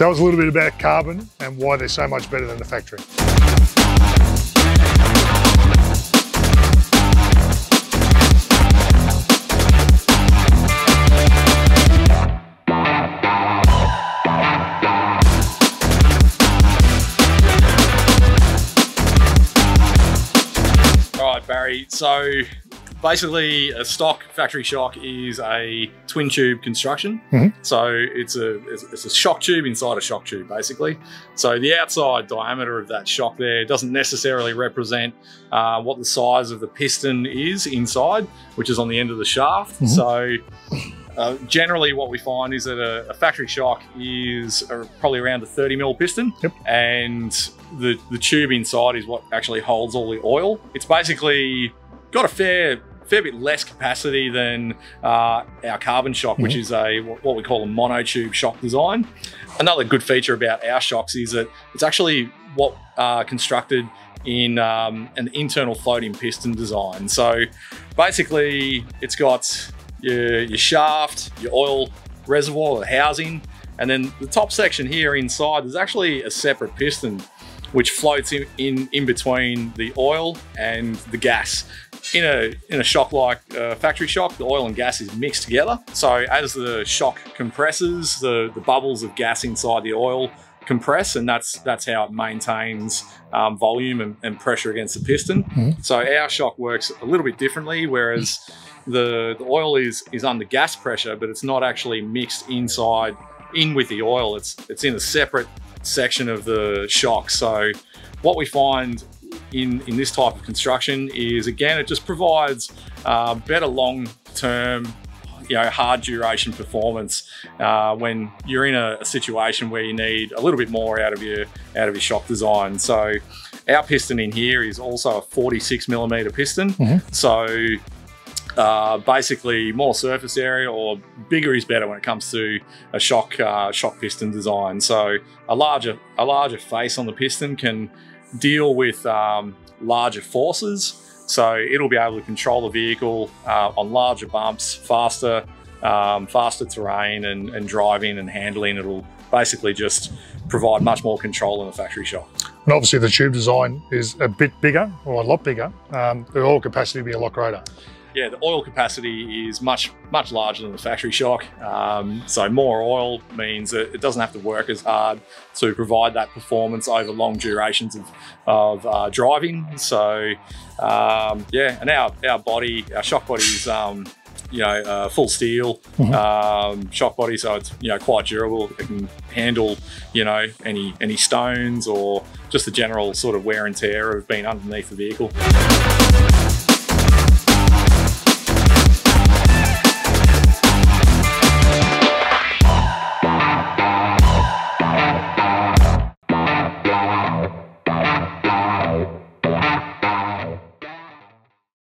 That was a little bit about Carbon and why they're so much better than the factory. Barry, so basically a stock factory shock is a twin tube construction. So it's a shock tube inside a shock tube basically. So the outside diameter of that shock there doesn't necessarily represent what the size of the piston is inside, which is on the end of the shaft. So generally what we find is that a factory shock is probably around a 30mm piston, and the tube inside is what actually holds all the oil. It's basically got a fair bit less capacity than our Carbon shock, which is what we call a monotube shock design. Another good feature about our shocks is that it's actually what constructed in an internal floating piston design. So basically it's got your shaft, your oil reservoir, the housing, and then the top section here inside, there's actually a separate piston which floats in between the oil and the gas. In a shock like factory shock, the oil and gas is mixed together. So as the shock compresses, the bubbles of gas inside the oil compress, and that's how it maintains volume and pressure against the piston. So our shock works a little bit differently, whereas the oil is under gas pressure, but it's not actually mixed in with the oil. It's in a separate section of the shock. So what we find in this type of construction is, again, it just provides better long-term, hard duration performance when you're in a situation where you need a little bit more out of your shock design. So our piston in here is also a 46mm piston. So basically more surface area, or bigger is better when it comes to a shock piston design. So a larger face on the piston can deal with larger forces, so it'll be able to control the vehicle on larger bumps, faster terrain, and driving and handling. It'll basically just provide much more control than the factory shock. And obviously the tube design is a bit bigger, or a lot bigger. The oil capacity will be a lot greater. Yeah, the oil capacity is much larger than the factory shock. So more oil means that it doesn't have to work as hard to provide that performance over long durations of driving. So yeah, and our shock body is full steel shock body, so it's quite durable. It can handle any stones or just the general sort of wear and tear of being underneath the vehicle.